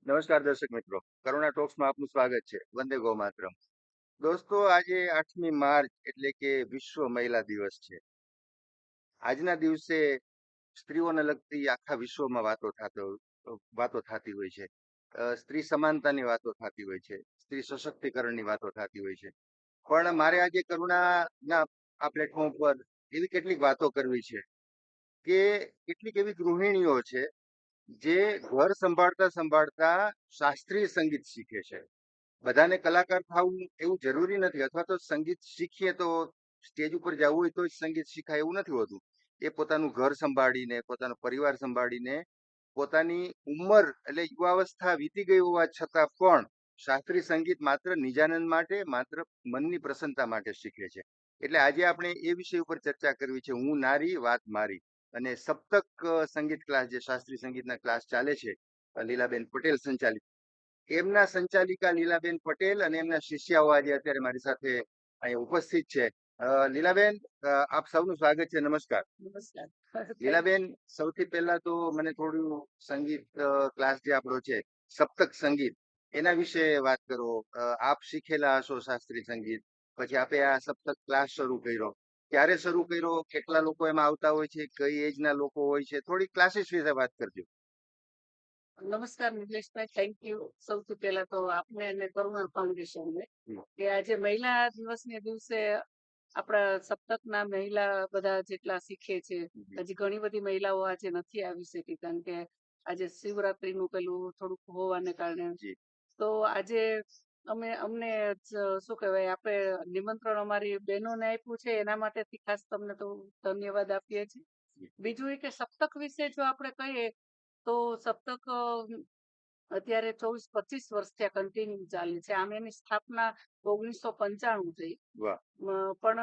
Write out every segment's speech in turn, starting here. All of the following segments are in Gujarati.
નમસ્કાર દર્શક મિત્રો, કરુણા ટોક્સમાં આપનું સ્વાગત છે. વંદે ગો માતરમ. દોસ્તો, આજે 8મી માર્ચ એટલે કે વિશ્વ મહિલા દિવસ છે. આજના દિવસે સ્ત્રીઓને લગતી આખા વિશ્વમાં વાતો થતી હોય છે. સ્ત્રી સમાનતાની વાતો થતી હોય છે, સ્ત્રી સશક્તિકરણની વાતો થતી હોય છે. પણ મારે આજે કરુણાના આ પ્લેટફોર્મ પર એવી કેટલીક વાતો કરવી છે કે કેટલીક એવી ગૃહિણીઓ છે જે ઘર સંભાળતા સંભાળતા શાસ્ત્રીય સંગીત શીખે છે. બધાને કલાકાર થવું એવું જરૂરી નથી, અથવા તો સંગીત શીખીએ તો સ્ટેજ ઉપર જવું હોય તો જ સંગીત શીખાય એવું નથી હોતું. એ પોતાનું ઘર સંભાળીને, પોતાનો પરિવાર સંભાળીને, પોતાની ઉંમર એટલે યુવાવસ્થા વીતી ગઈ હોવા છતાં પણ શાસ્ત્રીય સંગીત માત્ર નિજાનંદ માટે, માત્ર મનની પ્રસન્નતા માટે શીખે છે. એટલે આજે આપણે એ વિષય ઉપર ચર્ચા કરવી છે. હું નારી, વાત મારી. અને સપ્તક સંગીત ક્લાસ, જે શાસ્ત્રીય સંગીતના ક્લાસ ચાલે છે, લીલાબેન પટેલ સંચાલિત, એમના સંચાલિકા લીલાબેન પટેલ અને એમના શિષ્યાઓ આજે અત્યારે મારી સાથે અહીંયા ઉપસ્થિત છે. લીલાબેન, આપ સૌનું સ્વાગત છે. નમસ્કાર. નમસ્કાર. લીલાબેન, સૌથી પહેલા તો મને થોડું સંગીત ક્લાસ જે આપણો છે, સપ્તક સંગીત, એના વિશે વાત કરો. આપ શીખેલા હશો શાસ્ત્રીય સંગીત, પછી આપે આ સપ્તક ક્લાસ શરૂ કર્યો, ક્યારે શરૂ કર્યો, કેટલા લોકો એમાં આવતા હોય છે, કઈ એજ ના લોકો હોય છે, થોડી ક્લાસીસ વિશે વાત કરજો. નમસ્કાર નિલેશભાઈ, થેન્ક યુ. સૌથી પહેલા તો આપને અને કરુણા ફાઉન્ડેશનને કે આજે મહિલા દિવસને દિવસે આપણા સપ્તકના મહિલા બધા જેટલા શીખે છે, હજી ઘણી બધી મહિલાઓ આજે નથી આવી શકી કારણ કે આજે શિવરાત્રીનું પેલું થોડુંક હોવાને કારણે. તો આજે અમને શું કહેવાય, આપણે નિમંત્રણ અમારી બહેનોને આપ્યું છે, એના માટેથી ખાસ તમને તો ધન્યવાદ આપીએ છીએ. બીજું એ કે સપ્તક વિશે જો આપણે કહીએ તો સપ્તક અત્યારે 24-25 વર્ષ ત્યાં કન્ટિન્યુ ચાલે છે. આમ એની સ્થાપના 1995 થઈ. પણ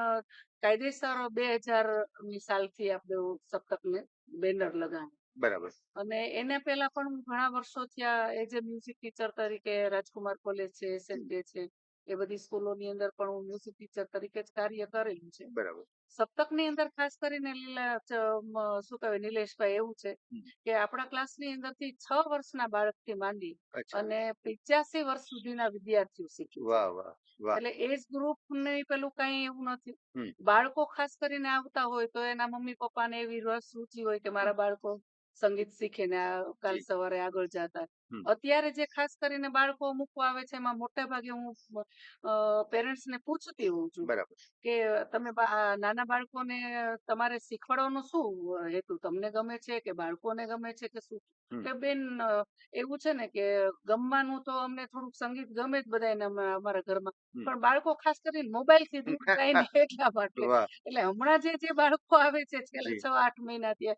કાયદેસર 2000ની સાલથી આપણે સપ્તકને બેનર લગાવ્યું. બરાબર. અને એને પહેલા પણ હું ઘણા વર્ષો થયા એઝ એ મ્યુઝિક ટીચર તરીકે રાજકુમાર કોલેજ છે, એસએનકે છે, એ બધી સ્કૂલોની અંદર પણ હું મ્યુઝિક ટીચર તરીકે જ કાર્ય કરેલું છે. બરાબર. સપ્તકની અંદર ખાસ કરીને શું કહેવાય નિલેશભાઈ, એવું છે કે આપણા ક્લાસની અંદરથી 6 વર્ષના બાળકથી માંડી અને 85 વર્ષ સુધીના વિદ્યાર્થીઓ શીખે છે. વાહ વાહ વાહ. એટલે એજ ગ્રુપ ને પેલું કઈ એવું નથી. બાળકો ખાસ કરીને આવતા હોય તો એના મમ્મી પપ્પાને એવી રસ રુચિ હોય કે મારા બાળકો સંગીત શીખે ને કાલ સવારે આગળ જતા. અત્યારે જે ખાસ કરીને બાળકો મૂકવા આવે છે એમાં મોટા ભાગે હું પેરેન્ટ્સ ને પૂછતી હોઉં છું કે તમે નાના બાળકોને તમારે શીખવાડવાનું શું હેતુ, તમને ગમે છે કે બાળકોને ગમે છે કે શું? કે બેન, એવું છે ને કે ગમવાનું તો અમને થોડુંક સંગીત ગમે જ બધાને અમારા ઘરમાં, પણ બાળકો ખાસ કરીને મોબાઈલ થી દૂર થાય ને એટલા માટે. એટલે હમણાં જે બાળકો આવે છે છેલ્લા 6-8 મહિનાથી,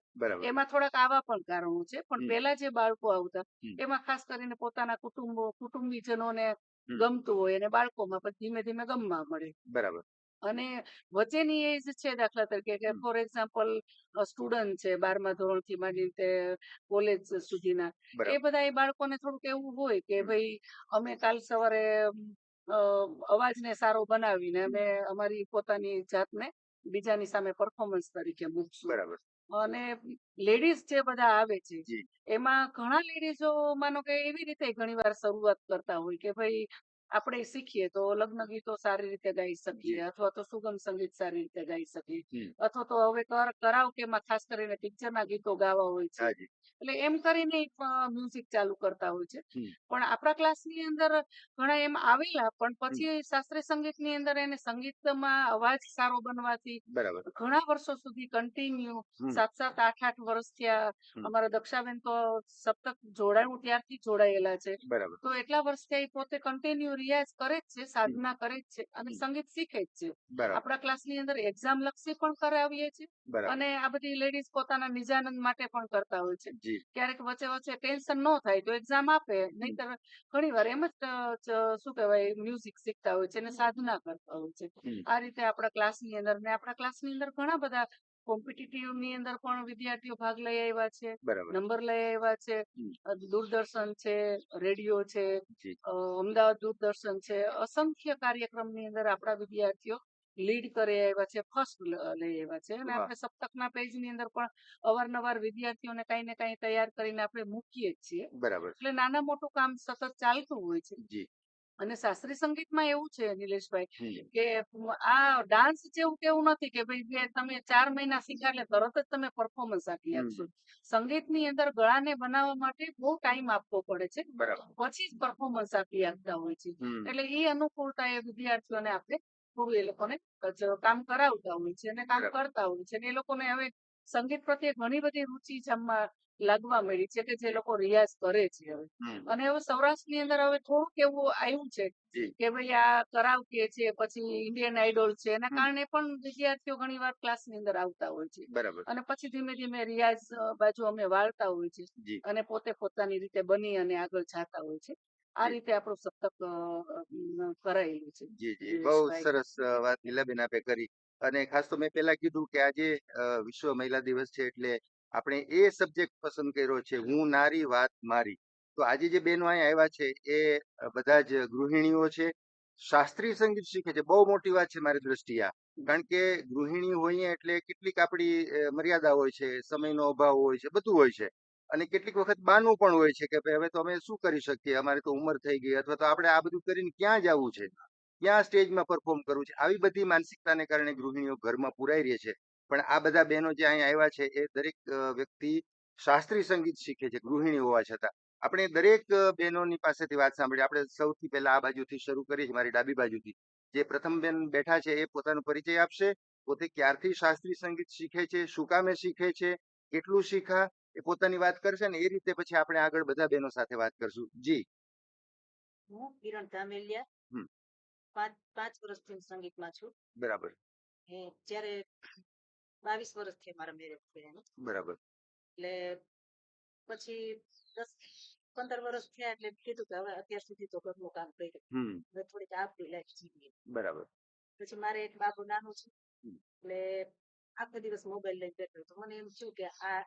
એમાં થોડાક આવા પણ કારણો છે, પણ પેલા જે બાળકો આવતા એમાં ખાસ કરીને પોતાના કુટુંબીજનોને ગમતું હોય અને બાળકોમાં પછી ધીમે ધીમે ગમવા મળે. બરાબર. અને વચ્ચેની એજ છે, દાખલા તરીકે કે ફોર એક્ઝામ્પલ સ્ટુડન્ટ છે 12મા ધોરણથી માંડીને તે કોલેજ સુધીના, એ બધા એ બાળકોને થોડુંક એવું હોય કે ભાઈ અમે કાલ સવારે અવાજને સારો બનાવીને અમે અમારી પોતાની જાતને બીજાની સામે પરફોર્મન્સ તરીકે મૂકશું. બરાબર. અને લેડીઝ જે બધા આવે છે એમાં ઘણા લેડીઝો માનો કે એવી રીતે ઘણી વાર શરૂઆત કરતા હોય કે ભાઈ આપણે શીખીએ તો લગ્ન ગીતો સારી રીતે ગાઈ શકીએ, અથવા તો સુગમ સંગીત સારી રીતે ગાઈ શકીએ, અથવા તો હવે કરાઓકેમાં ખાસ કરીને પિક્ચરના ગીતો ગાવા હોય છે. એટલે એમ કરીને મ્યુઝિક ચાલુ કરતા હોય છે. પણ આપણા ક્લાસની અંદર ઘણા એમ આવેલા, પણ પછી શાસ્ત્રીય સંગીતની અંદર એને સંગીતમાં અવાજ સારો બનવાથી ઘણા વર્ષો સુધી કન્ટિન્યુ 7-8 વર્ષ થયા. અમારા દક્ષાબેન તો સતત જોડાયું ત્યારથી જોડાયેલા છે. તો એટલા વર્ષથી પોતે કન્ટિન્યુ રિયાઝ કરે જ છે, સાધના કરે જ છે અને સંગીત શીખે જ છે. આપણા ક્લાસની અંદર એક્ઝામ લક્ષી પણ કરાવીએ છીએ અને આ બધી લેડીઝ પોતાના નિજાનંદ માટે પણ કરતા હોય છે. ક્યારેક વચ્ચે વચ્ચે ટેન્શન ન થાય તો એક્ઝામ આપે, નહીતર ઘણી વાર એમ જ શું કહેવાય મ્યુઝિક શીખતા હોય છે અને સાધના કરતા હોય છે. આ રીતે આપણા ક્લાસની અંદર ને આપણા ક્લાસની અંદર ઘણા બધા કોમ્પિટિટિવ ની અંદર પણ વિદ્યાર્થીઓ ભાગ લઈ આવ્યા છે, નંબર લઈ આવ્યા છે. દૂરદર્શન છે, રેડિયો છે, અમદાવાદ દૂરદર્શન છે, અસંખ્ય કાર્યક્રમની અંદર આપણા વિદ્યાર્થીઓ લીડ કરી આવ્યા છે, ફર્સ્ટ લઈ આવ્યા છે. અને વાહ આપણે સપ્તકના પેજની અંદર પણ અવારનવાર વિદ્યાર્થીઓને કાંઈ ને કાંઈ તૈયાર કરીને આપણે મૂકીએ જ છીએ. બરાબર એટલે નાના મોટું કામ સતત ચાલતું હોય છે. જી અને શાસ્ત્રીય સંગીતમાં એવું છે નિલેશભાઈ હમ કે આ ડાન્સ જેવું કેવું નથી કે ભાઈ જે તમે 4 મહિના શીખ્યા એટલે તરત જ તમે પરફોર્મન્સ આપી હમ આપશો. સંગીતની અંદર ગળાને બનાવવા માટે બહુ ટાઈમ આપવો પડે છે, બરાબર પછી જ પરફોર્મન્સ આપી આપતા હોય છે. હમ એટલે એ અનુકૂળતા એ વિદ્યાર્થીઓને આપણે થોડું એ લોકોને કામ કરાવતા હોય છે અને કામ બરાબર કરતા હોય છે. અને એ લોકોને હવે સંગીત પ્રત્યે ઘણી બધી રુચિ જમવા લાગવા મળી છે કે જે લોકો રિયાઝ કરે છે હવે. હમ અને હવે સૌરાષ્ટ્રની અંદર હવે થોડુંક એવું આવ્યું છે જી કે ભાઈ આ કરાવકે છે, પછી ઇન્ડિયન આઇડોલ છે, એના હમ કારણે પણ વિદ્યાર્થીઓ ઘણી વાર ક્લાસની અંદર આવતા હોય છે. બરાબર અને પછી ધીમે ધીમે રિયાઝ બાજુ અમે વાળતા હોય છે જી અને પોતે પોતાની રીતે બની અને આગળ જતા હોય છે. આ જી રીતે આપણું સપ્તક કરાયેલું છે જી જી બહુ દિવેશભાઈ. સરસ વાત લીલાબેન આપે કરી અને ખાસ તો મેં પેલા કીધું કે આજે વિશ્વ મહિલા દિવસ છે એટલે આપણે એ સબ્જેક્ટ પસંદ કર્યો છે, હું નારી વાત મારી. તો આજે જે બહેનો અહીંયા આવ્યા છે એ બધા જ ગૃહિણીઓ છે, શાસ્ત્રીય સંગીત શીખે છે. બહુ મોટી વાત છે મારી દ્રષ્ટિએ આ. કારણ કે ગૃહિણી હોઈએ એટલે કેટલીક આપણી મર્યાદા હોય છે, સમયનો અભાવ હોય છે, બધું હોય છે. અને કેટલીક વખત બાનું પણ હોય છે કે ભાઈ હવે તો અમે શું કરી શકીએ, અમારી તો ઉંમર થઈ ગઈ, અથવા તો આપણે આ બધું કરીને ક્યાં જવું છે, ક્યાં સ્ટેજમાં પરફોર્મ કરવું છે. આવી બધી માનસિકતાને કારણે ગૃહિણીઓ ઘરમાં પુરાઈ રહી છે. પણ આ બધા બહેનો જે અહીંયા આવ્યા છે એ દરેક વ્યક્તિ શાસ્ત્રીય સંગીત શીખે છે ગૃહિણી હોવા છતાં. આપણે દરેક બહેનોની પાસેથી વાત સાંભળી. આપણે સૌથી પહેલા આ બાજુથી શરૂ કરીએ છીએ, મારી ડાબી બાજુથી. જે પ્રથમ બેન બેઠા છે એ પોતાનો પરિચય આપશે, પોતે ક્યારથી શાસ્ત્રીય સંગીત શીખે છે, શું કામે શીખે છે, કેટલું શીખા, એ પોતાની વાત કરશે ને એ રીતે પછી આપણે આગળ બધા બહેનો સાથે વાત કરશું. જી હું કિરણ ધામેલિયા હમ 5 વર્ષથી સંગીતમાં છું. બરાબર જ્યારે 22 વર્ષથી મારા મેરેજ થયા. બરાબર એટલે પછી 10-15 વર્ષ થયા એટલે કીધું કે હવે અત્યાર સુધી તો ઘરનું કામ કર્યું, હમ હવે થોડીક આપણી લાઈફ જીવીએ. બરાબર પછી મારે એક બાબુ નાનો છે હમ. એટલે આખો દિવસ મોબાઈલ લઈને બેઠો તો મને એમ થયું કે આ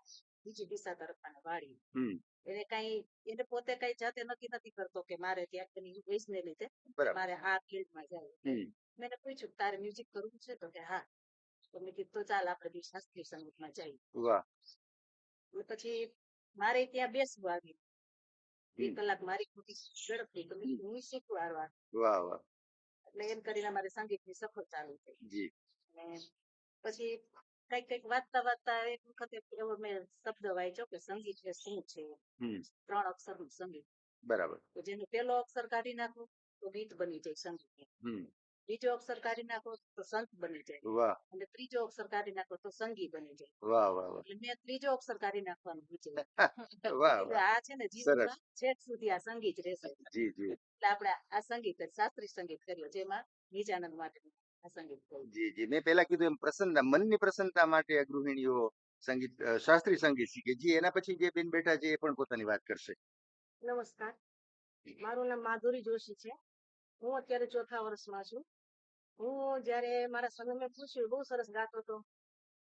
બીજી દિશા તરફ આને વાળી. હમ એને પોતે કઈ જાતે નક્કી નથી કરતો કે મારે ક્યાંક એની વયસને લીધે બરાબર મારે આ ફિલ્ડમાં જવું. હમ મેં પૂછ્યું તારે મ્યુઝિક કરવું છે તો કે હા. તો મેં કીધું તો ચાલ આપણે બી શાસ્ત્રીય સંગીતમાં જઈએ. વાહ પછી મારે ત્યાં બેસવું આવ્યું. હમ. 2 કલાક મારી ખોટી ઝડપથી તો મેં કીધું હું શીખવા આવવા. વાહ વાહ એટલે એમ કરીને મારે સંગીતની સફર ચાલુ થઈ. જી અને પછી કઈક વાંચતા વાંચતા એક વખત એવો મેં શબ્દ વાંચ્યો કે સંગીત એ શું છે. હમ 3 અક્ષરનું સંગીત. બરાબર તો જેનો પહેલો અક્ષર કાઢી નાખો તો ગીત બની જાય સંગીત. હમ બીજો અક્ષર કાઢી નાખો તો સંત બની જાય. વાહ અને ત્રીજો અક્ષર કાઢી નાખો તો સંગી બની જાય. વાહ વાહ વાહ એટલે મેં ત્રીજો અક્ષર કાઢી નાખવાનું વિચાર્યું. વાહ એટલે વાહ આ છે ને સરસ જીવનમાં છેક સુધી આ સંગીત રહેશે. જી જી એટલે આપણે આ સંગીત શાસ્ત્રીય સંગીત કર્યો જેમાં નિજાનંદ માટે આ સંગીત કર્યું. જી જી મેં પહેલા કીધું એમ પ્રસન્નતા, મનની પ્રસન્નતા માટે આ ગૃહિણીઓ સંગીત શાસ્ત્રીય સંગીત શીખે. જી એના પછી જે બેન બેઠા છે એ પણ પોતાની વાત કરશે. નમસ્કાર, મારું નામ માધુરી જોશી છે. હું અત્યારે 4થા વર્ષમાં છું. હું જ્યારે મારા સને મેં પૂછ્યું બહુ સરસ ગાતો હતો,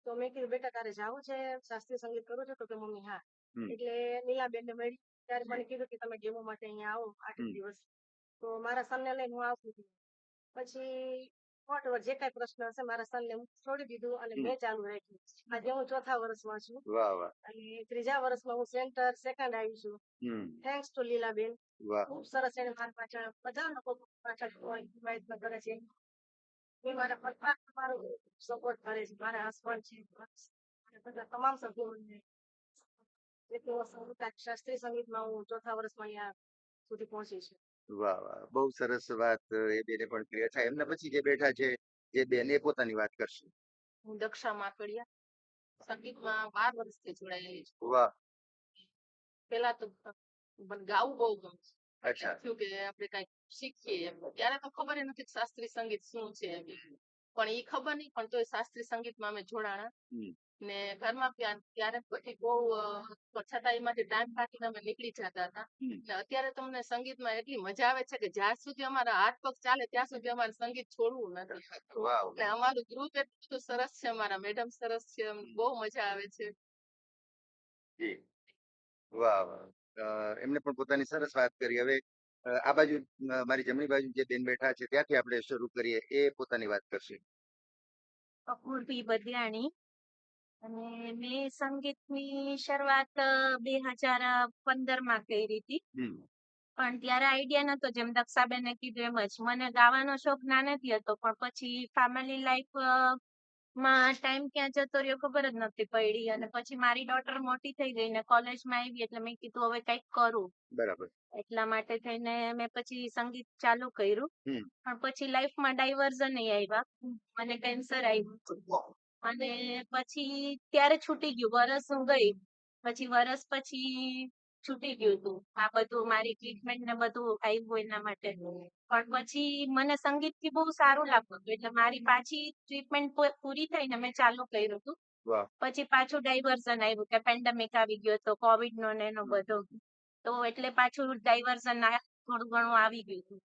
તો મેં કીધું બેટા તારે જાવું છે શાસ્ત્રીય સંગીત કરવું છે? તો કે મમ્મી હા. હમ એટલે નીલાબેનને મળી ત્યારે મને કીધું કે તમે ડેમો માટે અહીંયા આવો 8 હમ દિવસ. તો મારા સનને લઈને હું આવતી હતી. પછી whatever જે કાંઈ પ્રશ્ન હશે મારા સનને હું છોડી દીધું અને હમ. મેં ચાલુ રાખ્યું. આજે હું 4થા વર્ષમાં છું વાહ વાહ અને 3જા વર્ષમાં હું સેન્ટર સેકન્ડ આવી છું. હમ થેન્ક્સ ટુ લીલાબેન. વાહ ખૂબ સરસ એને મારી પાછળ બધા લોકો પાછળ પ્રયત્ન કરે છે. એ મારા પપ્પા મારો સપોર્ટ કરે છે, મારા હસબન્ડ છે, અને બધા તમામ સભ્યોને એટલો શાસ્ત્રીય સંગીતમાં હું 4થા વર્ષમાં અહીંયા સુધી પહોંચી છું. વાહ વાહ બહુ સરસ વાત એ બેને પણ કરી. અચ્છા એમના પછી જે બેઠા છે જે બેન એ પોતાની વાત કરશે. હું દક્ષા માકડિયા સંગીતમાં 12 વર્ષથી જોડાયેલી છું. વાહ પેલા તો મને ગાવું બહુ ગમે. અચ્છા થયું કે આપણે કઈક શીખીએ એમ. ત્યારે તો ખબર નથી કે શાસ્ત્રીય સંગીત શું છે એમ. પણ એ ખબર નહીં પણ તોય શાસ્ત્રીય સંગીતમાં અમે જોડાણા. હમ ને ઘરમાં ત્યારે પછી બહુ છતાં એમાંથી ટાઈમ કાઢીને અમે નીકળી જતા હતા. હમ. એટલે અત્યારે તો અમને સંગીતમાં એટલી મજા આવે છે કે જ્યાં સુધી અમારા હાથ પગ ચાલે ત્યાં સુધી અમારે સંગીત છોડવું નથી. વાહ એટલે અમારું ગ્રુપ એટલું બધું સરસ છે, અમારા મેડમ સરસ છે, બહુ મજા આવે છે. જી વાહ વાહ એમને પણ પોતાની સરસ વાત કરી. હવે આ બાજુ મારી જમણી બાજુ જે બેન બેઠા છે ત્યાંથી આપણે શરૂ કરીએ. એ પોતાની વાત કરશે. અપૂર્વી બદિયાણી અને મેં સંગીતની શરૂઆત 2015 માં કરી હતી. પણ ત્યારે આઈડિયા નતો, જેમ દક્ષાબેને કીધું એમ જ મને ગાવાનો શોખ નાનેથી હતો, પણ પછી ફેમિલી લાઈફ માં ટાઈમ ક્યાં જતો રહ્યો ખબર જ નથી પડી, અને પછી મારી ડોટર મોટી થઈ ગઈ ને કોલેજમાં આવી એટલે મેં કીધું હવે કંઈક કરું. બરાબર. એટલા માટે થઈને મેં પછી સંગીત ચાલુ કર્યું. પણ પછી લાઈફમાં ડાયવર્ઝન આવ્યા, મને કેન્સર આવ્યું અને પછી ત્યારે છૂટી ગયું. વરસ હું ગઈ, પછી વરસ પછી છૂટી ગયું હતું આ બધું, મારી ટ્રીટમેન્ટ ને બધું આવ્યું એના માટે. પણ પછી મને સંગીત થી બહુ સારું લાગતું હતું, એટલે મારી પાછી ટ્રીટમેન્ટ પૂરી થઈને મેં ચાલુ કર્યું હતું. પછી પાછું ડાયવર્ઝન આવ્યું કે પેન્ડેમિક આવી ગયો તો કોવિડ નો ને એનો બધો, તો એટલે પાછું ડાયવર્ઝન થોડું ઘણું આવી ગયું હતું.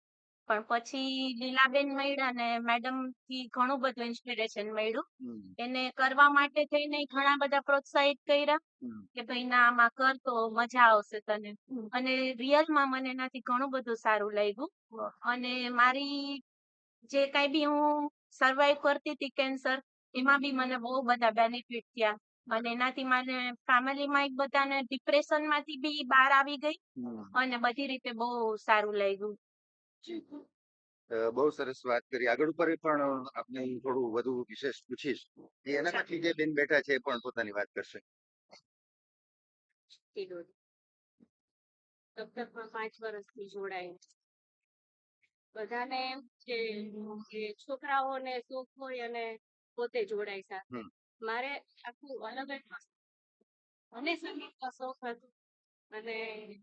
પણ પછી લીલાબેન મળ્યા ને મેડમ થી ઘણું બધું ઇન્સ્પિરેશન મળ્યું. એને કરવા માટે થઈને ઘણા બધા પ્રોત્સાહિત કર્યા કે ભાઈ ના આમાં કર તો મજા આવશે તને, અને રિયલમાં મને એનાથી ઘણું બધું સારું લાગ્યું. અને મારી જે કઈ બી હું સર્વાઈવ કરતી હતી કેન્સર, એમાં બી મને બહુ બધા બેનિફિટ થયા, અને એનાથી મને ફેમિલીમાં એક બધાને ડિપ્રેશન માંથી બી બહાર આવી ગઈ, અને બધી રીતે બહુ સારું લાગ્યું. બહુ સરસ વાત કરી. આગળ ઉપર પણ આપણે થોડું વધુ વિશેષ પૂછીશ. એના પછી જે બેન બેઠા છે એ પણ પોતાની વાત કરશે. ડોક્ટરમાં 5 વર્ષથી જોડાય. બધાને એમ છે કે છોકરાઓને શોખ હોય અને પોતે જોડાય સાથે. મારે આખું અલગ જ વસ્તુ. મને સંગીતનો શોખ હતો અને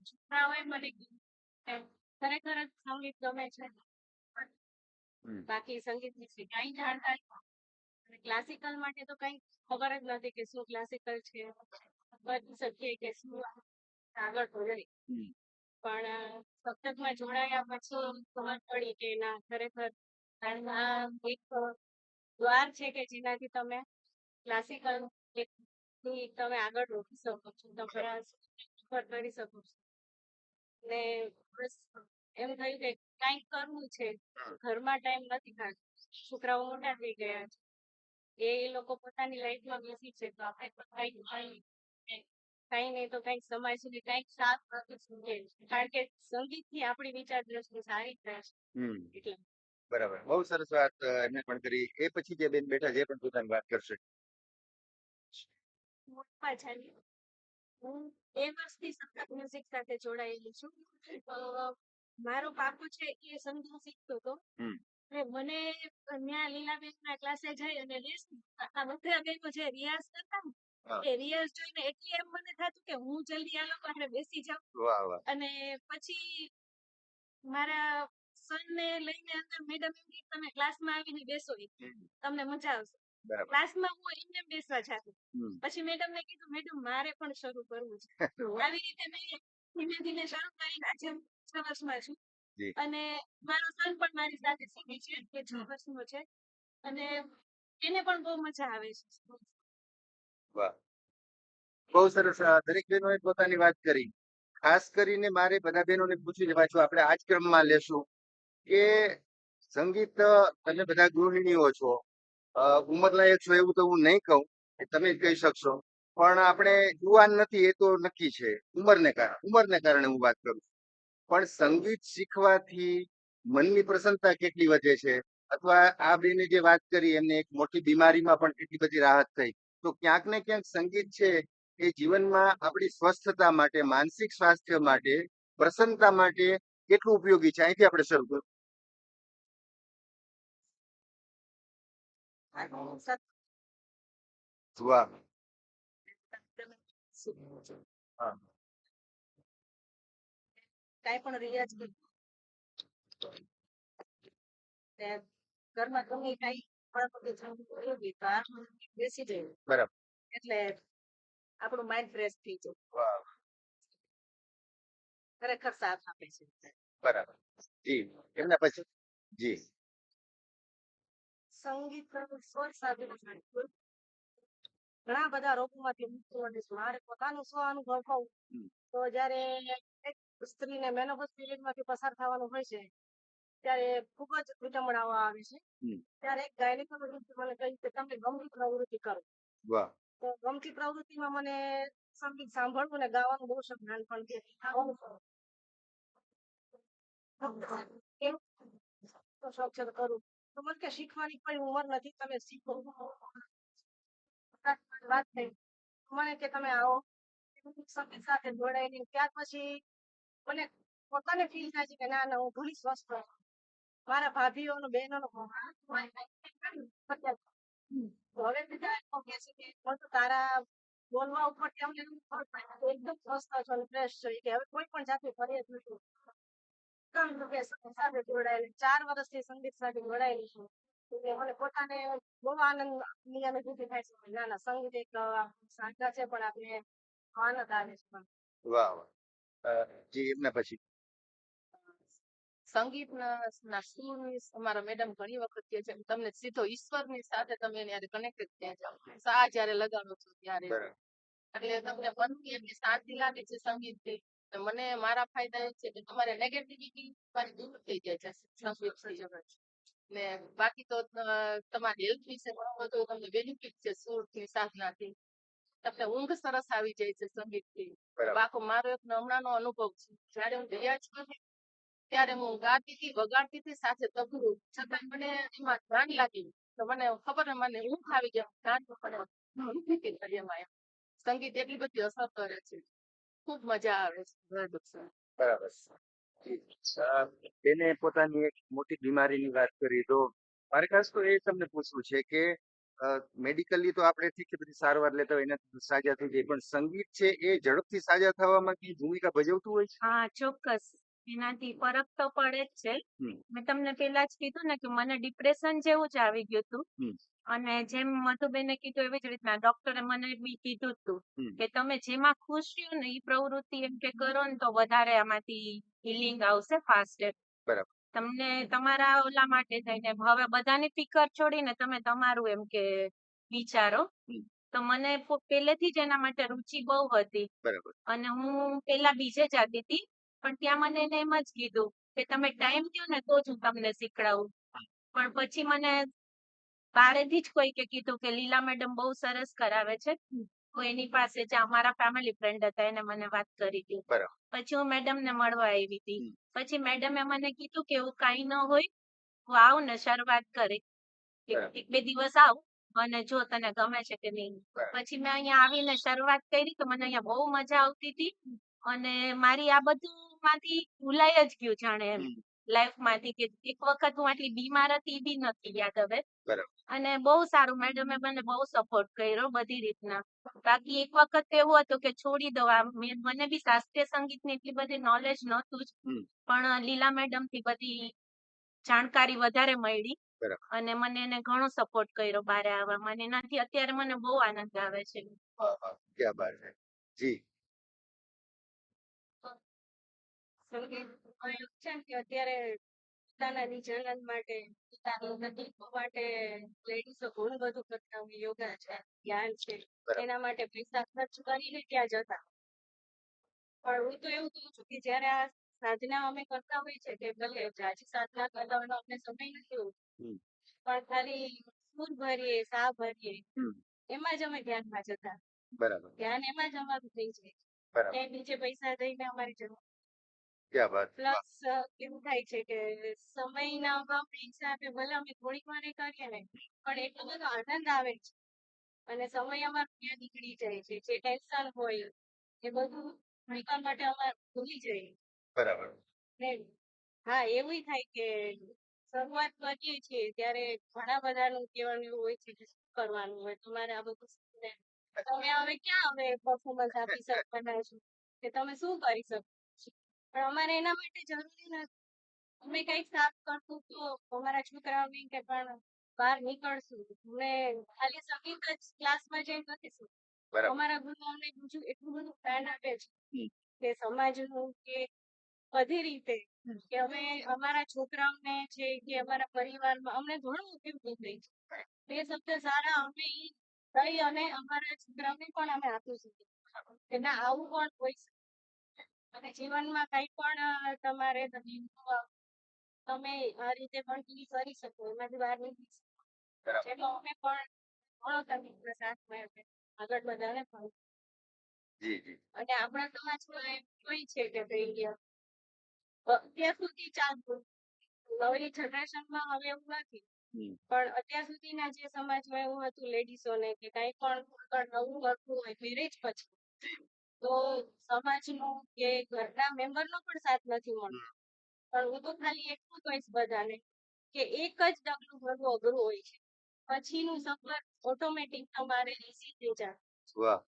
છોકરાઓએ મને કીધું કે ખરેખર જ સંગીત ગમે છે, બાકી સંગીત વિશે કઈ જાણતા નથી. ક્લાસિકલ માટે તો કઈ ખબર જ નથી કે શું ક્લાસિકલ છે, બધી શકીએ કે શું આગળ વધે. પણ સતતમાં જોડાયા પછી ખબર પડી કે ના ખરેખર આ એક દ્વાર છે કે જેનાથી તમે ક્લાસિકલ થી તમે આગળ વધી શકો છો, તમારા ઉપર કરી શકો છો. ને બસ એમ થયું કે કઈક કરવું છે. ઘરમાં ટાઈમ નથી કાઢતો, છોકરાઓ મોટા થઈ ગયા છે, એ લોકો પોતાની લાઈફમાં બિઝી છે, તો આપણે કઈ નહીં તો કઈક સમાજ સુધી કઈક સાથ આપી શકીએ, કારણ કે સંગીત થી આપણી વિચાર દ્રષ્ટિ સારી થાય છે. એટલે બરાબર, બહુ સરસ વાત એમને પણ કરી. એ પછી જે બેન બેઠા છે પણ પોતાની વાત કરશે. હું 2 વર્ષથી સતત મ્યુઝિક સાથે જોડાયેલી છું. મારો બાપુ છે એ સંગીત શીખતો હતો, મને ત્યાં લીલાબેનના ક્લાસે જઈ અને બધા બહેનો જે રિયાઝ કરતા ને એ રિયાઝ જોઈને એટલી એમ મને થતું કે હું જલ્દી આ લોકો હારે બેસી જાઉં. અને પછી મારા સનને લઈને અંદર મેડમ એમ કે તમે ક્લાસમાં આવીને બેસો, તમને મજા આવશે. ક્લાસમાં હું એમને બેસવા જાતી. પછી મેડમને કીધું મેડમ મારે પણ શરૂ કરવું છે. આવી રીતે મેં ધીમે ધીમે શરૂ કરીને આજે 6 વર્ષમાં છું, અને મારો સન પણ મારી સાથે શીખે છે, કે 6 વર્ષનો છે, અને એને પણ બહુ મજા આવે છે. વાહ, બહુ સરસ. દરેક બહેનોએ પોતાની વાત કરી. ખાસ કરીને મારે બધા બહેનોને પૂછ્યું છે, પાછું આપણે આ જ ક્રમમાં લેશું કે સંગીત, તમે બધા ગૃહિણીઓ છો, ઉંમરલાયક છો એવું તો હું નહીં કહું, તમે જ કહી શકશો, પણ આપણે યુવાન નથી એ તો નક્કી છે, ઉંમરને કારણે હું વાત કરું. પણ સંગીત શીખવાથી મનની પ્રસન્નતા કેટલી વધે છે, અથવા આ બેને જે વાત કરી એમને એક મોટી બીમારીમાં પણ કેટલી બધી રાહત થઈ. તો ક્યાંક ને ક્યાંક સંગીત છે એ જીવનમાં આપણી સ્વસ્થતા માટે, માનસિક સ્વાસ્થ્ય માટે, પ્રસન્નતા માટે કેટલું ઉપયોગી છે. અહીંથી આપણે શરૂ કરીએ. વાહ, કાંઈ પણ રિયાઝ ઘરમાં ગમે કાંઈ બેસી જાય, બરાબર, એટલે આપણું માઇન્ડ ફ્રેશ થઈ જાય. ખરેખર સાથ આપે છે. બરાબર, જી. એમના પછી જી સંગીત સ્વર સાથે ઘણા બધા રોગોમાંથી મુક્તિ મળે છે. મારે પોતાનું સ્વ અનુભવ કહું તો જયારે એક સ્ત્રીને મેનોપોઝ પીરિયડ માંથી પસાર થવાનું હોય છે, ત્યારે ખૂબ જ વિડંબણાઓ આવે છે. હમ. ત્યારે એક ગાયનેકોલોજીસ્ટે મને કહ્યું કે તમે ગમતી પ્રવૃત્તિ કરો. વાહ. તો ગમતી પ્રવૃત્તિમાં મને સંગીત સાંભળવું ને ગાવાનું બહુ શોખ નાનપણથી. તો શોખ છે તો કરું. તો મને કે શીખવાની કોઈ ઉંમર નથી, તમે શીખો. વાત થઈ મને કે તમે આવો સંગીત સાથે જોડાઈને ત્યાર પછી મને પોતાને ફીલ થાય છે કે ના ના હું ઘણી સ્વસ્થ છું. મારા ભાભીઓનો બહેનોનો હવે બધા એમ કહે છે કે હું તો તારા બોલવા ઉપરથી અમને એવું ખબર પડે કે એકદમ સ્વસ્થ છો અને ફ્રેશ છો. કે હવે કોઈ પણ જાતની ફરિયાદ નથી. સંગીત સાથે જોડાયેલી 4 વર્ષથી સંગીત સાથે જોડાયેલી છું. એટલે મને પોતાને બહુ આનંદની અનુભૂતિ થાય છે. ના ના સંગીત એક સાધના છે પણ આપણે આનંદ આવે છે. વાહ વાહ. જી એમના પછી સંગીતના સૂરની અમારા મેડમ ઘણી વખત કહે છે તમને સીધો ઈશ્વરની સાથે તમે એની કનેક્ટેડ થઈ જાઓ. સા જયારે લગાડો છો ત્યારે એટલે તમને મનથી એમની શાંતિ લાગે છે સંગીતથી. મને મારા ફાયદા એ છે કે તમારે નેગેટિવિટી મારી દૂર થઈ જાય છે સંગીત ને બાકી તો તમારી હેલ્થ વિશે ઘણું બધું તમને બેનિફિટ છે સુરથી સાધનાથી. તમને ઊંઘ સરસ આવી જાય છે સંગીતથી. બાકી મારો એક હમણાંનો અનુભવ છે જયારે હું રિયાઝ કરું ત્યારે હું ગાતી હતી વગાડતી હતી સાથે તબલું છતાં મને એમાં ધ્યાન લાગ્યું તો મને ખબર મને ઊંઘ આવી જાય ધ્યાન એમાં એમ સંગીત એટલી બધી અસર કરે છે ખૂબ મજા આવે છે. બરાબર. તેને પોતાની એક મોટી બીમારીની વાત કરી તો મારે ખાસ તો એ તમને પૂછવું છે કે મેડિકલી તો આપણે ઠીક છે બધી સારવાર લેતા હોય એનાથી સાજા થઈ જાય પણ સંગીત છે એ ઝડપથી સાજા થવામાં કઈ ભૂમિકા ભજવતું હોય છે? હા ચોક્કસ એનાથી ફરક તો પડે જ છે. મેં તમને પેલા જ કીધું ને કે મને ડિપ્રેશન જેવું જ આવી ગયું હતું અને જેમ મધુબેને કીધું એવી જ રીતના ડોક્ટરે મને બી કીધું હતું કે તમે જેમાં ખુશ રહ્યો ને એ પ્રવૃત્તિ એમ કે કરો ને તો વધારે આમાંથી હિલિંગ આવશે ફાસ્ટ. બરાબર. તમને તમારા ઓલા માટે થઈને હવે બધાની ફિકર છોડીને તમે તમારું એમ કે વિચારો. તો મને પહેલેથી જ એના માટે રુચિ બહુ હતી. બરાબર. અને હું પેલા બીજે જતી હતી પણ ત્યાં મને એને એમ જ કીધું કે તમે ટાઈમ દો ને તો જ હું તમને શીખડાવું. પણ પછી મને બારેથી જ કોઈકે કીધું કે લીલા મેડમ બહુ સરસ કરાવે છે તો એની પાસે જ અમારા ફેમિલી ફ્રેન્ડ હતા એને મને વાત કરી હતી. પછી હું મેડમ ને મળવા આવી હતી. પછી મેડમે મને કીધું કે એવું કઈ ન હોય હું આવ ને શરૂઆત કરી એક બે દિવસ આવ અને જો તને ગમે છે કે નહીં. પછી મેં અહીંયા આવીને શરૂઆત કરી તો મને અહીંયા બહુ મજા આવતી હતી અને મારી આ બધું માંથી ભૂલાઈ જ ગયું જાણે એમ લાઈફ માંથી કે એક વખત હું આટલી બીમાર હતી એ બી નથી યાદ હવે. અને બહુ સારું મેડમે મને બહુ સપોર્ટ કર્યો બધી રીતના. બાકી એક વખત એવું હતું કે છોડી દો મને બી શાસ્ત્રીય સંગીત ની એટલી બધી નોલેજ નહોતું જ પણ લીલા મેડમ થી બધી જાણકારી વધારે મળી અને મને એને ઘણો સપોર્ટ કર્યો બારે આવવા મને એનાથી અત્યારે મને બહુ આનંદ આવે છે. ક્યાં બાત છે. જી સંગીત છે કે અત્યારે પોતાના નિજાનંદ માટે પોતાની તકલીફો માટે લેડીઝો ઘણું બધું કરતા હોય. યોગા છે, ધ્યાન છે, એના માટે પૈસા ખર્ચ કરીને ત્યાં જતા. પણ હું તો એવું કહું છું કે જયારે આ સાધના અમે કરતા હોય છે કે ભલે જાજી સાધના કરતા હોય અમને સમય નથી હોતો પણ ખાલી સુર ભરીએ સા ભરીએ એમાં જ અમે ધ્યાનમાં જતા. બરાબર. ધ્યાન એમાં જ અમારું થઈ જાય. એ નીચે પૈસા દઈને અમારી જરૂર ક્યાં વાત. પ્લસ એવું થાય છે કે સમયના અભાવના હિસાબે ભલે અમે થોડીક વાર કરીએ ને પણ એટલો બધો આનંદ આવે છે અને સમય અમારો ત્યાં નીકળી જાય છે. જે ટેન્શન હોય એ બધું ભણવા માટે અમારે ભૂલી જઈએ. બરાબર. હા એવું થાય કે શરૂઆત કરીએ છીએ ત્યારે ઘણા બધાનું કહેવાનું એવું હોય છે કે શું કરવાનું હોય તમારે આ બધું તમે હવે ક્યાં હવે પરફોર્મન્સ આપી શકવાના છો કે તમે શું કરી શકો પણ અમારે એના માટે જરૂરી નથી. અમે કઈક સાફ કરશું તો અમારા છોકરાઓને કે પણ બહાર નીકળશું અમે ખાલી સંગીત જ ક્લાસમાં જઈ નથી. અમારા ગુરુ અમને બીજું એટલું બધું જ્ઞાન આપે છે કે સમાજનું કે બધી રીતે કે અમે અમારા છોકરાઓને છે કે અમારા પરિવારમાં અમને ઘણું ઉપયોગી થઈ છે. બે શબ્દ સારા અમે કહી અને અમારા છોકરાઓને પણ અમે આપીશું કે ના આવું પણ હોય શકે અને જીવનમાં કઈ પણ તમારે તમે આ રીતે કન્ટિન્યુ કરી શકો, એમાંથી બહાર નીકળી શકો. બરાબર. એટલે અમે પણ ઘણો તકલીફનો સાથ મળ્યો આગળ બધાને પણ. જી જી અને આપણા સમાજમાં એમ હોય છે કે ભાઈ અત્યાર સુધી ચાલતું, નવી જનરેશનમાં હવે એવું નથી. પણ અત્યાર સુધીના જે સમાજમાં એવું હતું લેડીઝોને કે કઈ પણ નવું કરવું હોય મેરેજ પછી, તો સમાજનો કે ઘરના મેમ્બરનો પણ સાથ નથી મળતો. પણ હું તો ખાલી એટલું કહીશ બધાને કે એક જ ડગલું ભરવું અઘરું હોય છે, પછીનું સફર ઓટોમેટિક તમારે ઈઝી થઈ જાય. વાહ.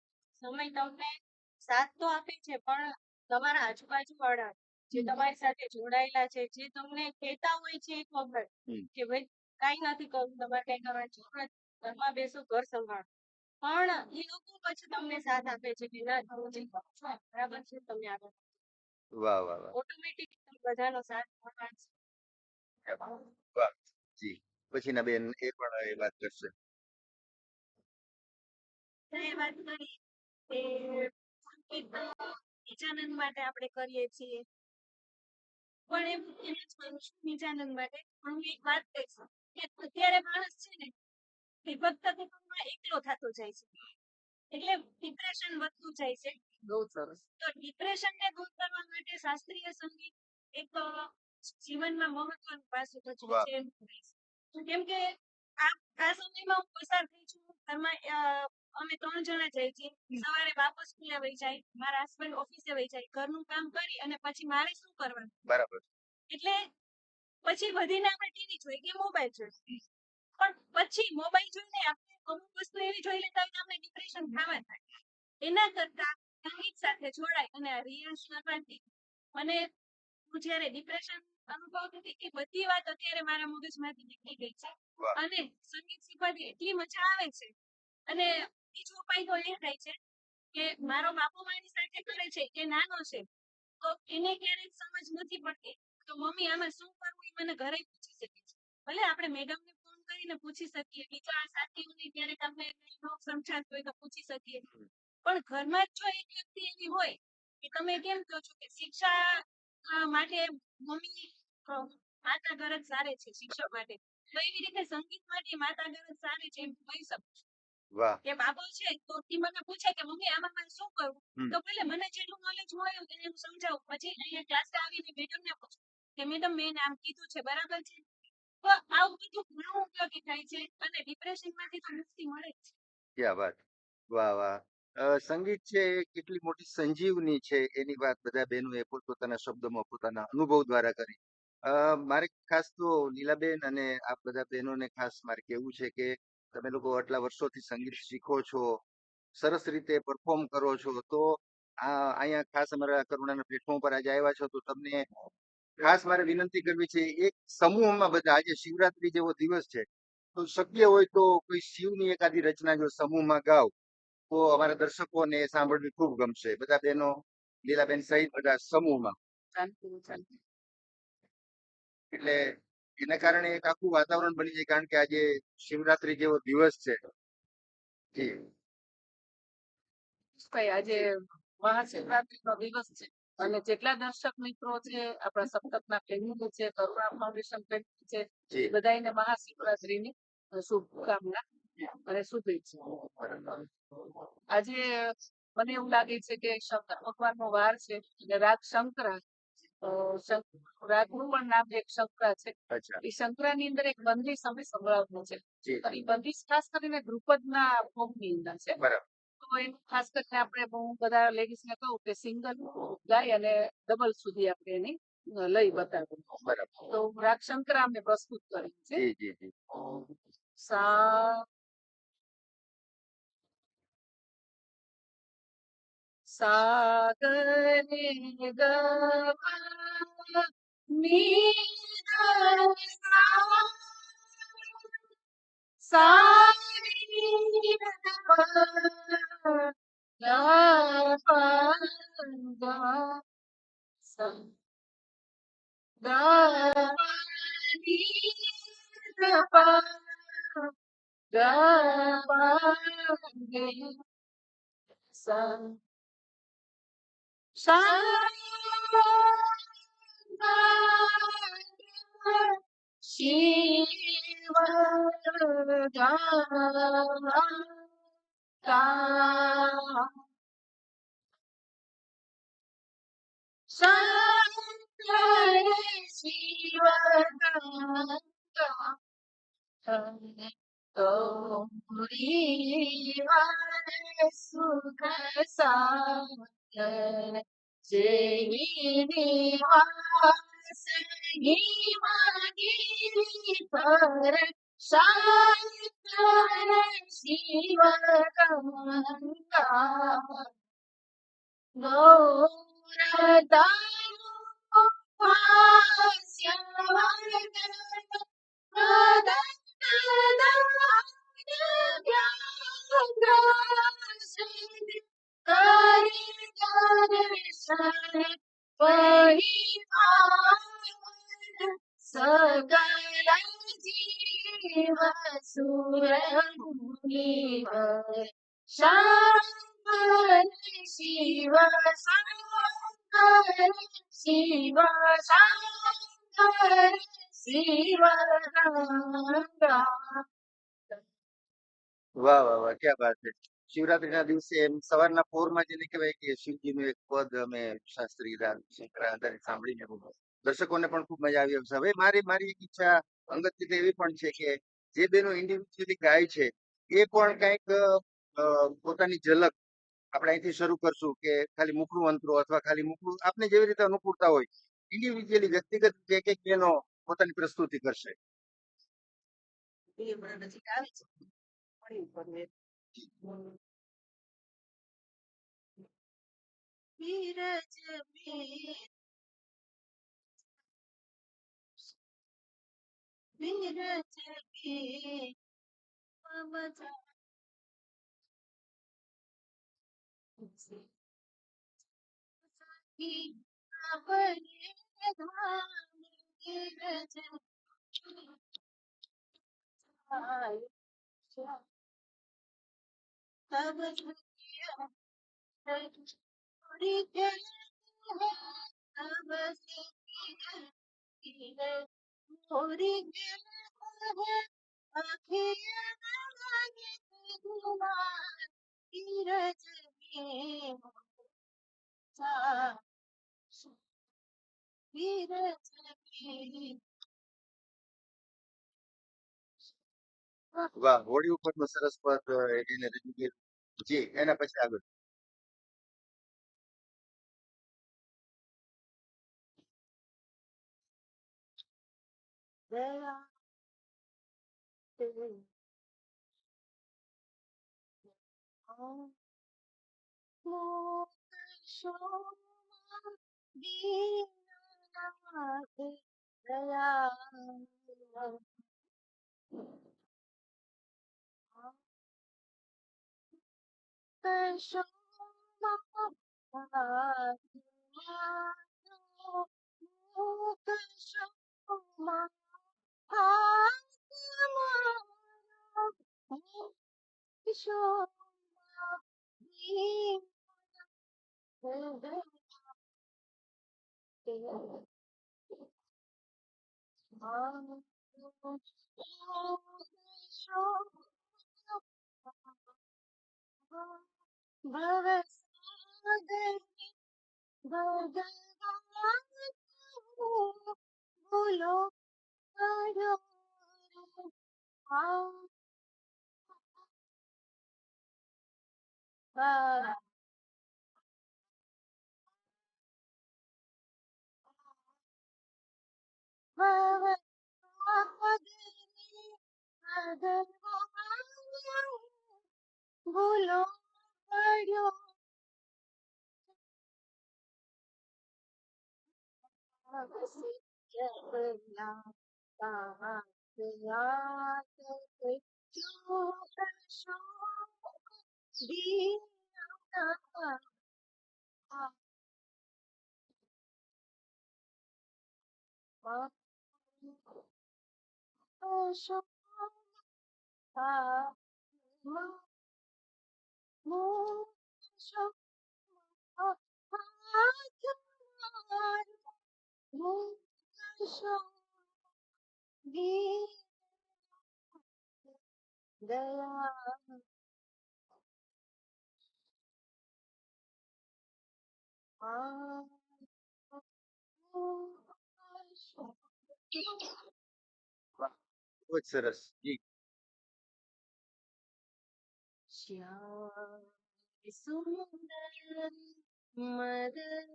સમય તમને સાથ તો આપે છે, પણ તમારા આજુબાજુ વાળા જે તમારી સાથે જોડાયેલા છે, જે તમને કહેતા હોય છે એક વખત કે ભાઈ કઈ નથી કરવું, તમારે કઈ કરવાની જરૂર નથી, ઘરમાં બેસો ઘર સંભાળો, પણ એ લોકો પછી તમને સાથ આપે છે કે ના તમે જે કરો છો એ બરાબર છે, તમે આગળ વાહ વાહ વાહ ઓટોમેટિક બધાનો સાથ મળવાનો છે. વાહ. જી પછીના બેન એ પણ એ વાત કરશે. એ વાત કરી કે સંગીત નિજાનંદ માટે આપણે કરીએ છીએ, પણ એમ જ કરું છું નિજાનંદ માટે. પણ હું એક વાત કહીશ કે અત્યારે માણસ છે ને એ ફક્ત કુટુંબમાં એકલો થતો જાય છે, એટલે ડિપ્રેશન વધતું જાય છે. બહુ સરસ. તો ડિપ્રેશનને દૂર કરવા માટે શાસ્ત્રીય સંગીત એક જીવનમાં મહત્વનું પાસું ભજવે છે એમ કહીશ. કેમ કે આ સમયમાં હું પસાર થઈ છું ઘરમાં. અમે 3 જણા જઈએ છીએ, સવારે બાપુ સ્કૂલે વહી જાય, મારા હસબન્ડ ઓફિસે વહી જાય, ઘરનું કામ કરી અને પછી મારે શું કરવાનું? બરાબર. એટલે પછી વધીને આપણે ટીવી જોઈએ કે મોબાઈલ જોઈએ, પણ પછી મોબાઈલ જોઈને આપણે અમુક વસ્તુ એવી જોઈ લેતા હોય કે આપણે ડિપ્રેશન થવા થાય. એના કરતા સંગીત સાથે જોડાય અને આ રિયાઝ કરવાથી મને હું જ્યારે ડિપ્રેશન અનુભવતી હતી એ બધી વાત અત્યારે મારા મગજમાંથી નીકળી ગઈ છે. અને સંગીત શીખવાથી એટલી મજા આવે છે. અને બીજો ઉપાય તો એ થાય છે કે મારો બાપુ મારી સાથે કરે છે, એ નાનો છે તો એને ક્યારેક સમજ નથી પડતી, તો મમ્મી આમાં શું કરવું એ મને ઘરે પૂછી શકે છે. ભલે આપણે મેડમને ફોન કરીને પૂછી શકીએ, બીજા સાથીઓને ક્યારેક આપણે ન સમજાતું હોય તો પૂછી શકીએ, પણ ઘરમાં જ જો એક વ્યક્તિ એવી હોય કે તમે કેમ કહો છો કે શિક્ષા માટે મમ્મી માતા ઘર જ સારે છે શિક્ષક માટે, તો એવી રીતે સંગીત માટે માતા ઘર જ સારે છે એમ કહી શકું છું. વાહ. કે બાબો છે તો એ મને પૂછે કે મમ્મી આમાં મારે શું કરવું, તો ભલે મને જેટલું નોલેજ હોય એને હું સમજાવું, પછી અહીંયા ક્લાસમાં આવીને મેડમને પૂછું કે મેડમ મેં આમ કીધું છે બરાબર છે. તો આવું બધું ઘણું ઉપયોગી થાય છે અને ડિપ્રેશનમાંથી તો મુક્તિ મળે જ છે. ક્યાં વાત. વાહ વાહ. સંગીત છે એ કેટલી મોટી સંજીવની છે એની વાત બધા બહેનોએ પોતપોતાના શબ્દોમાં પોતાના અનુભવ દ્વારા કરી. મારે ખાસ તો લીલાબેન અને આ બધા બહેનોને ખાસ મારે કહેવું છે કે તમે લોકો આટલા વર્ષોથી સંગીત શીખો છો, સરસ રીતે પરફોર્મ કરો છો, તો અહીંયા ખાસ અમારા કરુણાના પ્લેટફોર્મ પર આજે આવ્યા છો તો તમને ખાસ મારે વિનંતી કરવી છે, એક સમૂહમાં બધા આજે શિવરાત્રી જેવો દિવસ છે, તો શક્ય હોય તો કોઈ શિવની એકાદી રચના જો સમૂહમાં ગાવ તો અમારા દર્શકોને સાંભળવી ખૂબ ગમશે. બધા બહેનો લીલાબેન સહિત બધા સમૂહમાં, એટલે એના કારણે એક આખું વાતાવરણ બની જાય, કારણ કે આજે શિવરાત્રી જેવો દિવસ છે. જી આજે મહાશિવરાત્રીનો દિવસ છે અને જેટલા દર્શક મિત્રો છે, આપણા સપ્તકના પ્રેમીઓ છે, કરુણા ફાઉન્ડેશન પ્રેમી છે, જી બધાને મહાશિવરાત્રીની શુભકામના અને શુભેચ્છા. આજે મને એવું લાગે છે કે શંકર ભગવાનનો વાર છે અને રાગ શંકરા, રાગનું પણ નામ એક શંકરા છે. અચ્છા. એ શંકરાની અંદર એક બંદીશ અમે સંભળાવવું છે. જી એ બંદીશ ખાસ કરીને ધ્રુપદના ભોગની અંદર છે. બરાબર. તો એનું ખાસ કરીને આપણે બહુ બધા લેડીઝને કહું કે સિંગલ ગાય અને ડબલ સુધી આપણે એની લઈ બતાવીએ. બરાબર. તો રાગ શંકરા અમે પ્રસ્તુત કરી છે. જી જી જી. સા સાગરે ગવા મીરા સારી શિવ શંકર શિવ ગૌરી વર સુખ સાગર શ્રીનિવાસ હિમગિરી પર શંકર શિવ ગંગા ગૌરદાનો હાસ્યવર્ધન મદન કરી દર્શન પરિવાર સકલ જીવ સુર મુનિવર શંકર શિવ શંકર શિવ શંકર શિવ ગંગા વાહ વાહ વાહ, ક્યાં વાત છે. શિવરાત્રીના દિવસે એમ સવારના પોરમાં જેને કહેવાય કે શિવજીનું એક પદ અમે શાસ્ત્રી શંકર આધારિત સાંભળીને દર્શકોને પણ ખૂબ મજા આવી હશે. હવે મારી એક ઈચ્છા અંગત રીતે એવી પણ છે કે જે બેનો ઇન્ડિવિજ્યુઅલી ગાય છે એ પણ કંઈક પોતાની ઝલક આપણે અહીંથી શરૂ કરશું કે ખાલી મુખનું અંતરો અથવા ખાલી મુખનું આપને જેવી રીતે અનુકૂળતા હોય ઇન્ડિવિજ્યુઅલી વ્યક્તિગત એક એક બેનો પોતાની પ્રસ્તુતિ કરશે. નજીક આવે છે મળી ઉપર ધીરજ ધીરજ વાહ, હોળી ઉપરનો સરસ પદ એને રજૂ કર્યું. જી, એના પછી આગળ. દયા વાહ, બહુ જ સરસ જી. શ્યામ સુંદર મદન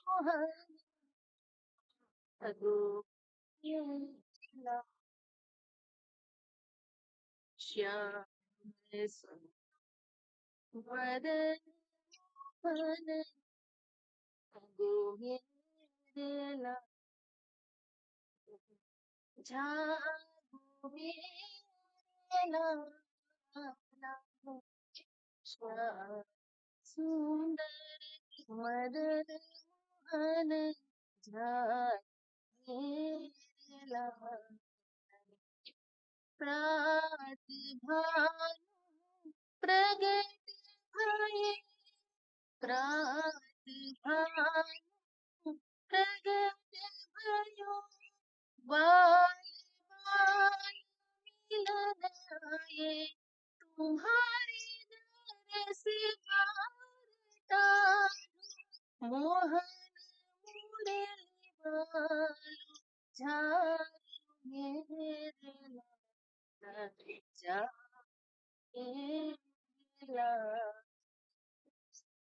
મોહન અગોચર શ્યામ સુંદર મદન મોહન અગોચર જાગો મેરા શ્યામ સુંદર મદન મોહન જાગેલા પ્રાત ભાનુ પ્રગટ ભયે પ્રાત ભાનુ પ્રગટ भयो बाल बाल मिलन आए तुम्हारे दरस भारता मोहन मुरली बालू जालू मेरे जाएला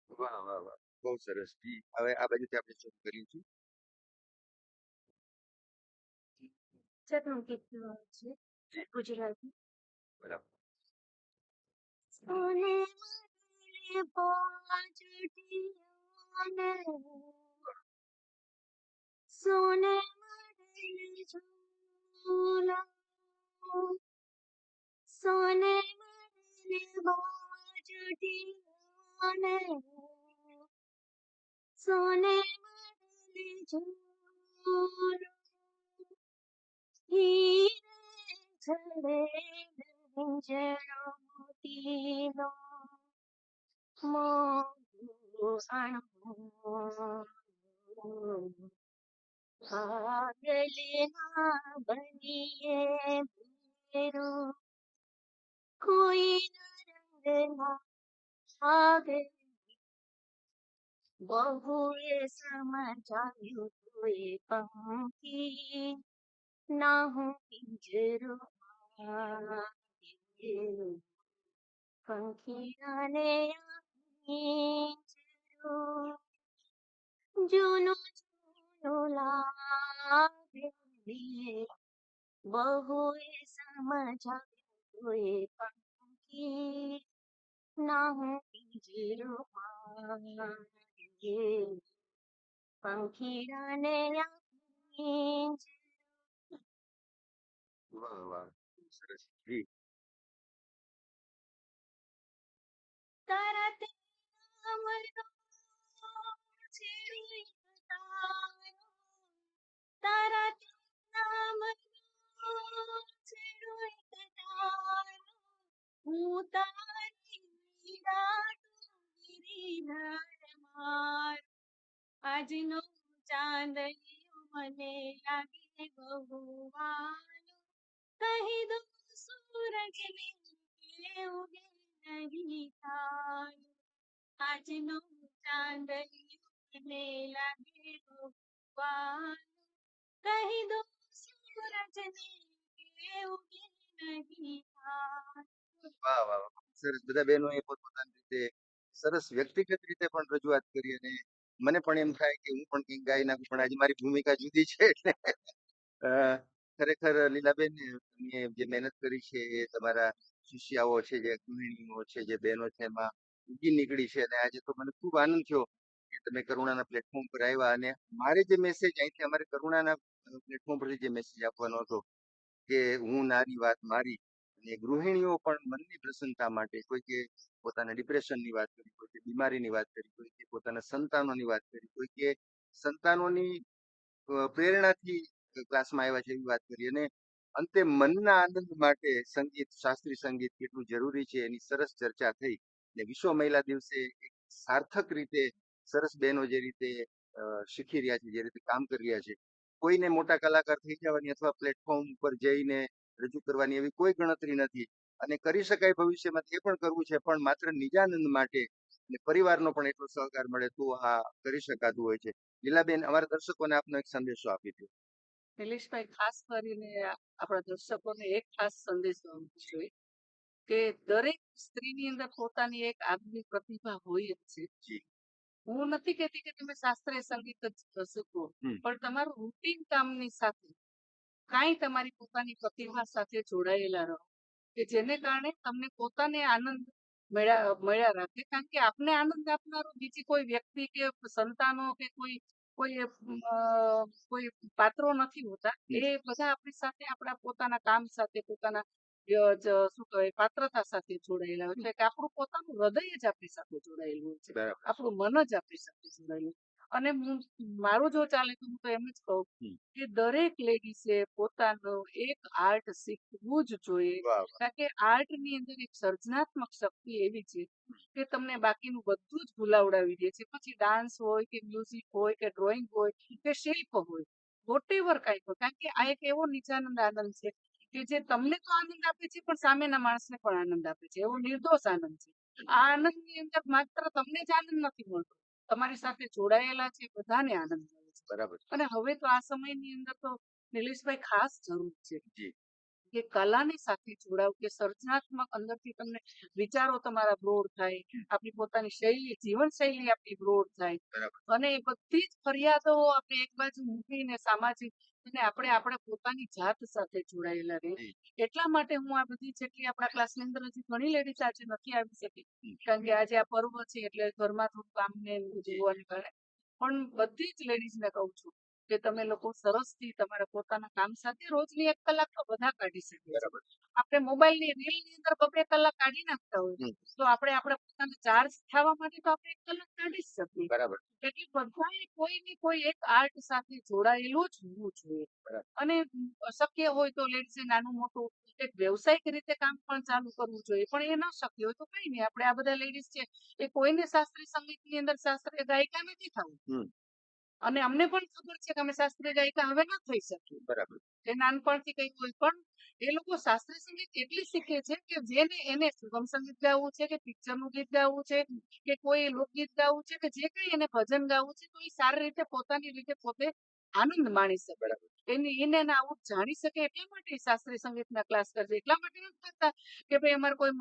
વાહ વાહ વાહ, બહુ સરસ જી. હવે આ બાજુથી આપણે શરૂ કરીએ છીએ. છઠ્ઠું ગીત છે જી ગુજરાતી. બરાબર. સોને મદને પાંચટીયાને સોને મદને ઝૂલા સોને મદને પાંચટીયાને સોને મદને ઝૂલા હીરે જડે જડો મોતીનો પાગલના બનીએ ભેરો કોઈ રંગના આવે બહુએ સમજાવ્યું કોઈ પંખી ના હું પિંજરો પંખીડાને પિંજરો જૂનો જૂનો લાગે બહુએ સમજાવ્યું એ પંખી ના હું પિંજરો પંખીડાને પિંજરો વાહ વાહ, બહુ સરસ જી. તારા તે નામનો છેડો એક તારો તારા તે નામનો છેડો એક તારો હું તારી વિરાટ ગિરિધર માર આજનો ચાંદલિયો મને લાગે બહુ વાલો કહી દો સૂરજને કે ઉગે નહીં થાય આજનો ચાંદલિયો મને લાગે બહુ વાલો કહી દો સૂરજને કે ઉગે નહીં થાય. વાહ વાહ વાહ, સરસ. બધા બહેનોએ પોતપોતાની રીતે સરસ વ્યક્તિગત રીતે પણ રજૂઆત કરી અને મને પણ એમ થાય કે હું પણ કંઈક ગાઈ નાખું, પણ આજે મારી ભૂમિકા જુદી છે એટલે અ, ખરેખર લીલાબેન તમે જે મહેનત કરી છે એ તમારા શિષ્યાઓ છે, જે ગૃહિણીઓ છે, જે બહેનો છે, એમાં ઉગી નીકળી છે. અને આજે તો મને ખૂબ આનંદ થયો કે તમે કરુણાના પ્લેટફોર્મ પર આવ્યા અને મારે જે મેસેજ અહીંથી અમારે કરુણાના પ્લેટફોર્મ પરથી જે મેસેજ આપવાનો હતો કે હું નારી વાત મારી, અને ગૃહિણીઓ પણ મનની પ્રસન્નતા માટે કોઈ કે પોતાના ડિપ્રેશનની વાત કરી, કોઈ કે બીમારીની વાત કરી, કોઈ કે પોતાના સંતાનોની વાત કરી, કોઈ કે સંતાનોની પ્રેરણાથી ક્લાસમાં આવ્યા છે એવી વાત કરી, અને અંતે મનના આનંદ માટે સંગીત, શાસ્ત્રીય સંગીત કેટલું જરૂરી છે એની સરસ ચર્ચા થઈ. ને વિશ્વ મહિલા દિવસે એક સાર્થક રીતે સરસ બહેનો જે રીતે શીખી રહ્યા છે, જે રીતે કામ કરી રહ્યા છે, કોઈને મોટા કલાકાર થઈ જવાની અથવા પ્લેટફોર્મ ઉપર જઈને રજૂ કરવાની એવી કોઈ ગણતરી નથી. અને કરી શકાય ભવિષ્યમાં એ પણ કરવું છે, પણ માત્ર નિજાનંદ માટે અને પરિવારનો પણ એટલો સહકાર મળે તો આ કરી શકાતું હોય છે. લીલાબેન, અમારા દર્શકોને આપનો એક સંદેશો આપી દો. નિલેશભાઈ, ખાસ કરીને આપણા દર્શકોને એક ખાસ સંદેશો આપવો જોઈએ કે દરેક સ્ત્રીની અંદર પોતાની એક આગવી પ્રતિભા હોય જ છે. જી. હું નથી કહેતી કે તમે શાસ્ત્રીય સંગીત જ શીખો, હમ. પણ તમારું રૂટીન કામની સાથે કાંઈ તમારી પોતાની પ્રતિભા સાથે જોડાયેલા રહો કે જેને કારણે તમને પોતાને આનંદ મળ્યા રાખે. કારણ કે આપને આનંદ આપનારો બીજી કોઈ વ્યક્તિ કે સંતાનો કે કોઈ કોઈ કોઈ પાત્રો નથી હોતા. એ બધા આપણી સાથે આપણા પોતાના કામ સાથે પોતાના શું કહેવાય પાત્રતા સાથે જોડાયેલા હોય. એટલે કે આપણું પોતાનું હૃદય જ આપણી સાથે જોડાયેલું હોય છે, બરાબર. આપણું મન જ આપણી સાથે જોડાયેલું. અને મારું જો ચાલે તો હું તો એમ જ કહું કે દરેક લેડીઝે પોતાનું એક આર્ટ શીખવું જ જોઈએ. વાહ, વાહ. કારણ કે આર્ટ ની અંદર એક સર્જનાત્મક શક્તિ એવી છે કે તમને બાકીનું બધું જ ભૂલાવડાવી દે છે. પછી ડાન્સ હોય કે મ્યુઝિક હોય કે ડ્રોઈંગ હોય કે શિલ્પ હોય, વોટેવર કાંઈ હોય. કારણ કે આ એક એવો નિજાનંદ આનંદ છે કે જે તમને તો આનંદ આપે છે પણ સામેના માણસને પણ આનંદ આપે છે. એવો નિર્દોષ આનંદ છે. આ આનંદની અંદર માત્ર તમને જ આનંદ નથી મળતો, તમારી સાથે જોડાયેલા છે બધાને આનંદ મળે છે. બરાબર. અને હવે તો આ સમયની અંદર તો નિલેશભાઈ ખાસ જરૂર છે જી. કે કલાની સાથે જોડાવ, કે સર્જનાત્મક અંદરથી તમને વિચારો તમારા બ્રોડ થાય, આપણી પોતાની શૈલી જીવન શૈલી આપણી બ્રોડ થાય. બરાબર. અને એ બધી જ ફરિયાદો આપણે એક બાજુ મૂકીને સામાજિક અને આપણે પોતાની જાત સાથે જોડાયેલા રહીએ. એટલા માટે હું આ બધી જેટલી આપણા ક્લાસની અંદર હજી ઘણી લેડીઝ આજે નથી આવી શકી, કારણ કે આજે આ પર્વ છે એટલે ઘરમાં થોડું કામ ને જોવાને કારણે, પણ બધી જ લેડીઝને કહું છું કે તમે લોકો સરસથી તમારા પોતાના કામ સાથે રોજની 1 કલાક તો બધા કાઢી શકીએ. બરાબર. આપણે મોબાઈલની રીલની અંદર 2-2 કલાક કાઢી નાખતા હોય તો આપણે પોતાને ચાર્જ થવા માટે તો આપણે 1 કલાક કાઢી જ શકીએ. બરાબર. એટલે બધાએ કોઈને કોઈ એક આર્ટ સાથે જોડાયેલું જ હોવું જોઈએ. બરાબર. અને શક્ય હોય તો લેડીઝે નાનું મોટું એક વ્યવસાયિક રીતે કામ પણ ચાલુ કરવું જોઈએ. પણ એ ન શક્ય હોય તો કઈ નહીં, આપણે આ બધા લેડીઝ છે એ કોઈને શાસ્ત્રીય સંગીતની અંદર શાસ્ત્રીય ગાયિકા નથી થવું. અને અમને પણ ખબર છે કે અમે શાસ્ત્રીય ગાયિકા હવે ન થઈ શકીએ. બરાબર. એ નાનપણથી કઈ હોય, પણ એ લોકો શાસ્ત્રીય સંગીત એટલી શીખે છે કે જેને એને સુગમ સંગીત ગાવું છે કે પિક્ચરનું ગીત ગાવું છે કે કોઈ લોકગીત ગાવું છે કે જે કઈ એને ભજન ગાવું છે, તો એ સારી રીતે પોતાની રીતે પોતે આનંદ માણી શકે. એને આવું જાણી શકે એટલા માટે શાસ્ત્રીય સંગીતના ક્લાસ કરે છે. એટલા માટે નથી કરતા કે ભાઈ અમારે કોઈ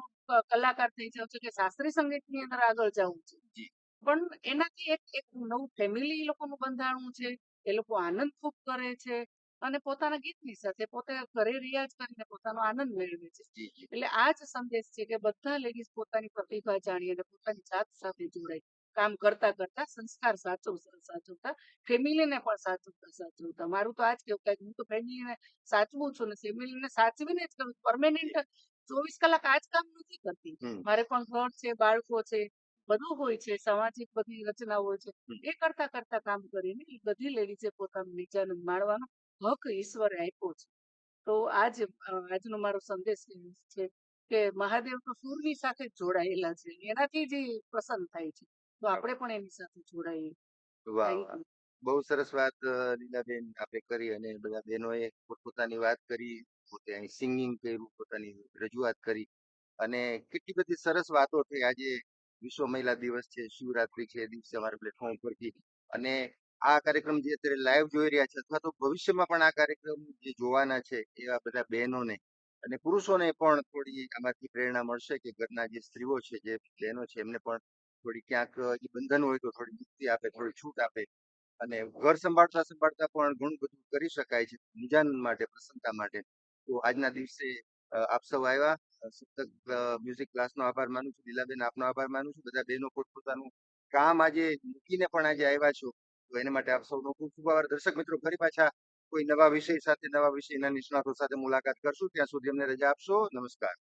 કલાકાર થઈ જવું છે કે શાસ્ત્રીય સંગીતની અંદર આગળ જવું છે. પણ એનાથી એક નવું ફેમિલી એ લોકોનું બંધાણું છે. એ લોકો આનંદ ખૂબ કરે છે અને પોતાના ગીતની સાથે પોતે ઘરે રિયાઝ કરીને પોતાનો આનંદ મેળવે છે. એટલે આ જ સંદેશ છે કે બધા લેડીઝ પોતાની પ્રતિભા જાણી અને પોતાની જાત સાથે જોડાય. કામ કરતા કરતા સંસ્કાર સાચવતા ફેમિલીને પણ સાચવતા. મારું તો આ જ કેવું કે હું તો ફેમિલીને સાચવું છું ને ફેમિલીને સાચવીને જ કરું. પરમેનન્ટ 24 કલાક આ જ કામ નથી કરતી. મારે પણ ઘર છે, બાળકો છે, બધું હોય છે, સામાજિક બધી રચના હોય છે. એ કરતા કરતા કામ કરીને એ બધી લેડીઝે પોતાનું નિજાનંદ માણવાનો હક ઈશ્વરે આપ્યો છે. તો આજનો મારો સંદેશ છે કે મહાદેવ તો સૂરની સાથે જ જોડાયેલા છે, એનાથી જ પ્રસન્ન થાય છે. તો આપણે પણ એની સાથે જોડાઈએ. વાહ, વાહ. બહુ સરસ વાત લીલાબેન આપણે કરી અને બધા બહેનોએ પોતપોતાની વાત કરી, પોતે અહીં સિંગિંગ કર્યું, પોતાની રજૂઆત કરી અને કેટલી બધી સરસ વાતો થઈ. આજે વિશ્વ મહિલા દિવસ છે, શિવરાત્રી છે, એ દિવસે અમારા પ્લેટફોર્મ પરથી અને આ કાર્યક્રમ જે અત્યારે લાઈવ જોઈ રહ્યા છે અથવા તો ભવિષ્યમાં પણ આ કાર્યક્રમ જે જોવાના છે એવા બધા બહેનોને અને પુરુષોને પણ થોડી આમાંથી પ્રેરણા મળશે કે ઘરના જે સ્ત્રીઓ છે, જે બહેનો છે, એમને પણ થોડી ક્યાંક જે બંધન હોય તો થોડી મુક્તિ આપે, થોડી છૂટ આપે અને ઘર સંભાળતા સંભાળતા પણ ઘણું બધું કરી શકાય છે નિજાનંદ માટે, પ્રસન્નતા માટે. તો આજના દિવસે આપ સૌ આવ્યા. સતત મ્યુઝિક ક્લાસનો આભાર માનું છું. લીલાબેન, આપનો આભાર માનું છું. બધા બહેનો પોતપોતાનું કામ આજે મૂકીને પણ આજે આવ્યા છો, તો એના માટે આપ સૌનો ખૂબ ખૂબ આભાર. દર્શક મિત્રો, ફરી પાછા કોઈ નવા વિષય સાથે, નવા વિષયના નિષ્ણાતો સાથે મુલાકાત કરશું. ત્યાં સુધી અમને રજા આપશો. નમસ્કાર.